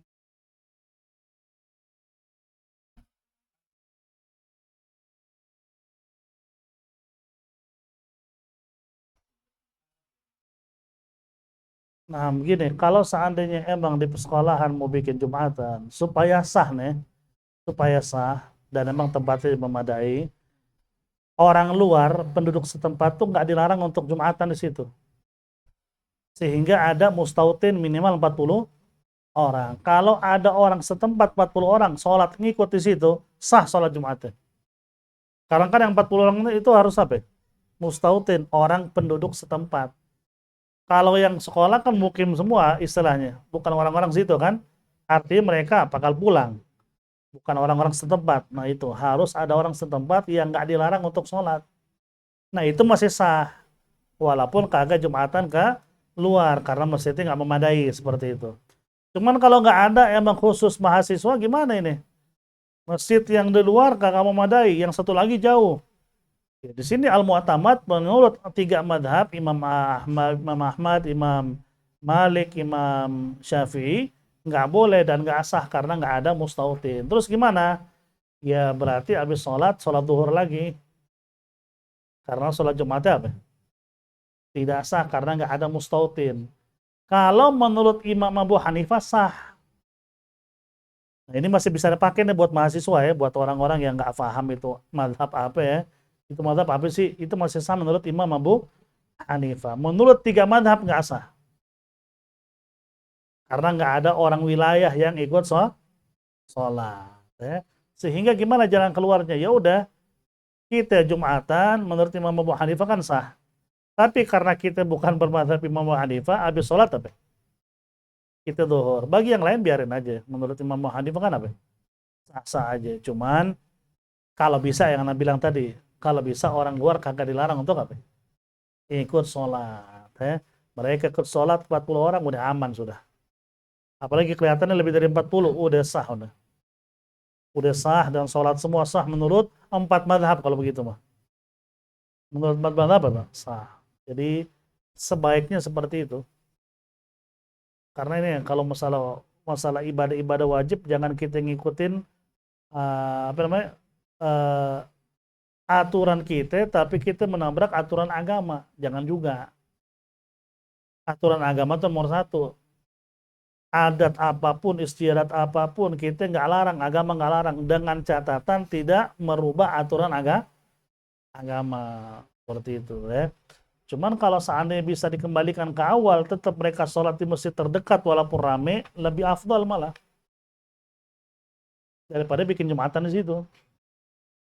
Nah, begini, kalau seandainya emang di sekolahan mau bikin Jumatan, supaya sah nih, supaya sah, dan emang tempatnya memadai, orang luar, penduduk setempat tuh nggak dilarang untuk Jumatan di situ. Sehingga ada mustautin minimal 40 orang. Kalau ada orang setempat 40 orang, sholat ngikut di situ, sah sholat Jumatnya. Karena kan yang 40 orang itu harus apa? Mustautin, orang penduduk setempat. Kalau yang sekolah kan mukim semua istilahnya, bukan orang-orang situ kan. Artinya mereka bakal pulang, bukan orang-orang setempat. Nah itu harus ada orang setempat yang nggak dilarang untuk sholat. Nah itu masih sah, walaupun kagak Jumatan ke luar karena masjidnya nggak memadai seperti itu. Cuman kalau nggak ada emang khusus mahasiswa gimana ini? Masjid yang di luar kagak memadai, yang satu lagi jauh. Ya, di sini Al-Mu'tamad menurut tiga madhab Imam Ahmad, Imam Malik, Imam Syafi'i nggak boleh dan nggak sah karena nggak ada mustautin. Terus gimana? Ya berarti habis sholat duhur lagi karena sholat Jumatnya apa? Tidak sah karena nggak ada mustautin. Kalau menurut Imam Abu Hanifah sah Nah, ini masih bisa dipakai nih buat mahasiswa ya, buat orang-orang yang nggak paham itu mazhab apa ya. Itu mazhab apa sih? Itu masih sah menurut Imam Abu Hanifah. Menurut tiga mazhab nggak sah. Karena nggak ada orang wilayah yang ikut sholat. Ya. Sehingga gimana jalan keluarnya? Ya udah, kita Jumatan menurut Imam Abu Hanifah kan sah. Tapi karena kita bukan bermadzhab Imam Abu Hanifah, habis sholat apa? Kita duhur. Bagi yang lain biarin aja. Menurut Imam Abu Hanifah kan apa? Sah-sah aja. Cuman kalau bisa yang Anda bilang tadi, kalau bisa orang luar kagak dilarang untuk apa? Ikut sholat. Ya. Mereka ikut sholat 40 orang udah aman sudah. Apalagi kelihatannya lebih dari 40, udah sah udah. Udah sah dan sholat semua sah menurut empat madhab kalau begitu mah. Menurut empat madhab apa? Sah. Jadi sebaiknya seperti itu. Karena ini kalau masalah masalah ibadah-ibadah wajib jangan kita ngikutin apa namanya uh, aturan kita tapi kita menabrak aturan agama. Jangan juga. Aturan agama itu nomor satu. Adat apapun, istiadat apapun kita nggak larang, agama nggak larang dengan catatan tidak merubah aturan agama seperti itu ya. Cuman kalau seandainya bisa dikembalikan ke awal, tetap mereka sholat di masjid terdekat walaupun rame, lebih afdal malah daripada bikin jumatan di situ.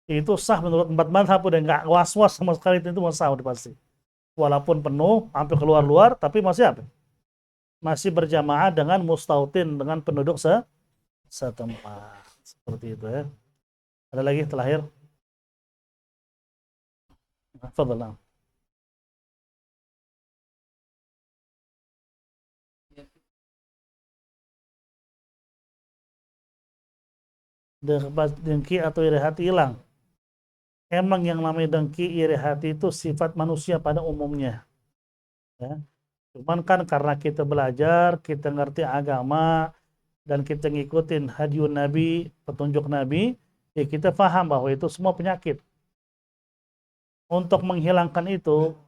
Itu sah menurut empat madhab udah nggak was-was sama sekali itu sah udah pasti. Walaupun penuh, hampir keluar-luar, tapi masih apa? Masih berjamaah dengan mustautin, dengan penduduk setempat. Seperti itu ya. Ada lagi terakhir? Fadlan. Dengki atau iri hati hilang. Emang yang namanya dengki, iri hati itu sifat manusia pada umumnya. Ya. Cuman kan karena kita belajar, kita ngerti agama, dan kita ngikutin hadiun Nabi, petunjuk Nabi, ya kita paham bahwa itu semua penyakit. Untuk menghilangkan itu,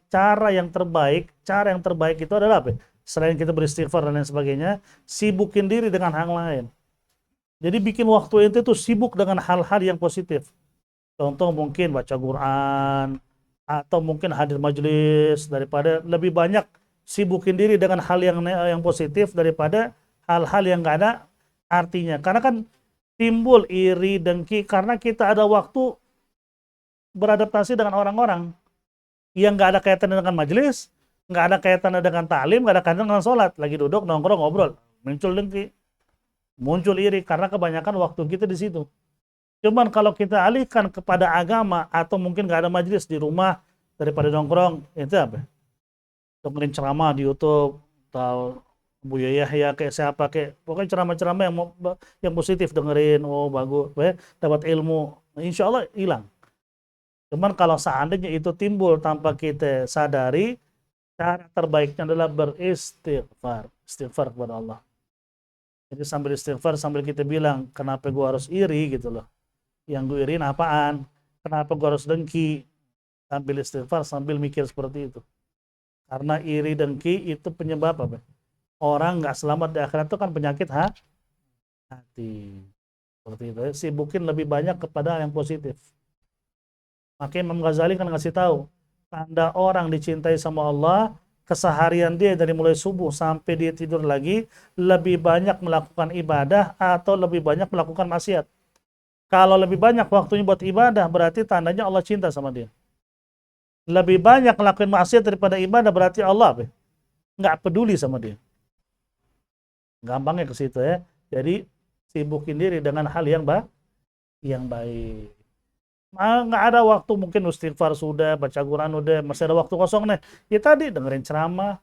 cara yang terbaik itu adalah apa? Selain kita beristighfar dan lain sebagainya, sibukin diri dengan hal lain. Jadi bikin waktu itu tuh sibuk dengan hal-hal yang positif. Contoh mungkin baca Quran, atau mungkin hadir majelis, daripada lebih banyak sibukin diri dengan hal yang positif daripada hal-hal yang nggak ada artinya. Karena kan timbul iri, dengki, karena kita ada waktu beradaptasi dengan orang-orang yang nggak ada kaitannya dengan majelis, nggak ada kaitannya dengan taklim, nggak ada kaitannya dengan sholat. Lagi duduk, nongkrong, ngobrol. Muncul dengki, muncul iri, karena kebanyakan waktu kita di situ. Cuman kalau kita alihkan kepada agama, atau mungkin nggak ada majelis di rumah, daripada nongkrong, itu apa? Dengerin ceramah di YouTube, atau Buya Yahya kayak siapa kayak pokoknya ceramah-ceramah yang positif dengerin, oh bagus, dapat ilmu, insya Allah hilang. Cuman kalau seandainya itu timbul tanpa kita sadari, cara terbaiknya adalah beristighfar, istighfar kepada Allah. Jadi sambil istighfar sambil kita bilang, kenapa gue harus iri gitu loh. Yang gue iriin apaan? Kenapa gue harus dengki? Sambil istighfar sambil mikir seperti itu. Karena iri dengki itu penyebab apa? Orang nggak selamat di akhirat itu kan penyakit hati. Seperti itu. Sibukin lebih banyak kepada yang positif. Makanya Imam Ghazali kan ngasih tahu, tanda orang dicintai sama Allah, keseharian dia dari mulai subuh sampai dia tidur lagi, lebih banyak melakukan ibadah atau lebih banyak melakukan maksiat. Kalau lebih banyak waktunya buat ibadah, berarti tandanya Allah cinta sama dia. Lebih banyak melakukan maksiat daripada ibadah, berarti Allah nggak peduli sama dia. Gampangnya ke situ ya. Jadi sibukin diri dengan hal yang baik. Nggak ada waktu, mungkin istighfar sudah, baca Quran udah, masih ada waktu kosong nih. Ya tadi dengerin ceramah.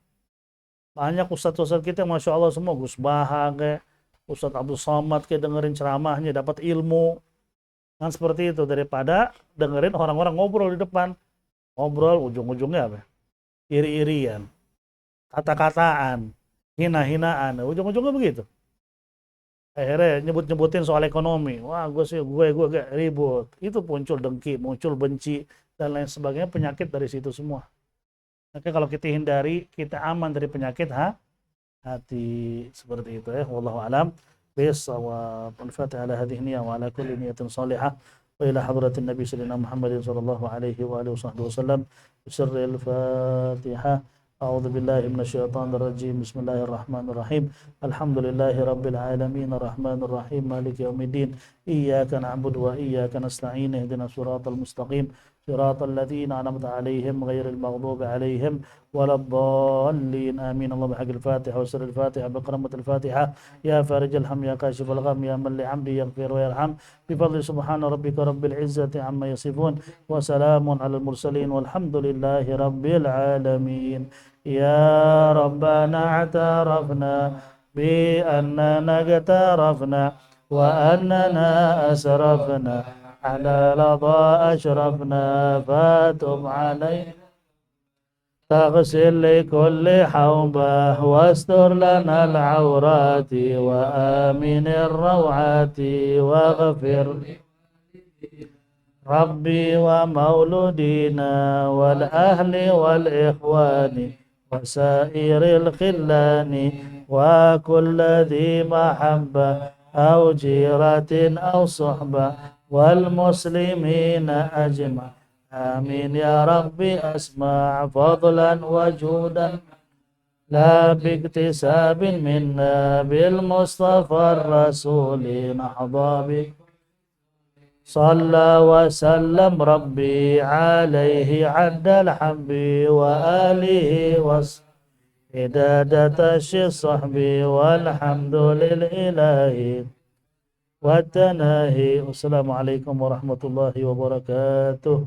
Banyak ustadz-ustadz kita, Masya Allah semua, Gus Baha kayak, Ustadz Abdul Somad kayak dengerin ceramahnya, dapat ilmu. Kan seperti itu, daripada dengerin orang-orang ngobrol di depan. Ngobrol, ujung-ujungnya apa? Iri-irian, kata-kataan, hina-hinaan. Ujung-ujungnya begitu. Akhirnya nyebut-nyebutin soal ekonomi. Wah, gue gak ribut. Itu muncul dengki, muncul benci, dan lain sebagainya, penyakit dari situ semua. Maka kalau kita hindari, kita aman dari penyakit hati. Seperti itu ya. Wallahu alam. بالصواب. الفاتحة على هذه النية وعلى كل نية صالحة، وإلى حضرة النبي سيدنا محمد صلى الله عليه وآله وصحبه وسلم بسر الفاتحة. أعوذ بالله من الشيطان الرجيم. بسم الله الرحمن الرحيم. الحمد لله رب العالمين الرحمن الرحيم مالك يوم الدين. إياك نعبد وإياك نستعين. اهدنا الصراط المستقيم صراط الذين أنعمت عليهم غير المغضوب عليهم ولا الضالين آمين. اللهم بحق الفاتحة وسر الفاتحة بقرمة الفاتحة يا فارج الهم يا كاشف الغم يا من لعبده يغفر ويرحم بفضل سبحان ربك رب العزة عما يصفون وسلام على المرسلين والحمد لله رب العالمين. يا ربنا اعترفنا بأننا اقترفنا وأننا أسرفنا على لظى أشرفنا فاتب علينا تغسل لكل حوبة واستر لنا العورات وآمن الروعات واغفر ربي ومولودينا والأهل والإخوان وسائر الخلان وكل ذي محبة أو جيرة أو صحبة والمسلمين أجمع آمين يا ربي. أسمع فضلا وجودا لا باكتساب منا بالمصطفى الرسول نحظى بك صلى وسلم ربي عليه عد الحب وآله وإدادة الصحب والحمد للإله والتناهي. والسلام عليكم ورحمة الله وبركاته.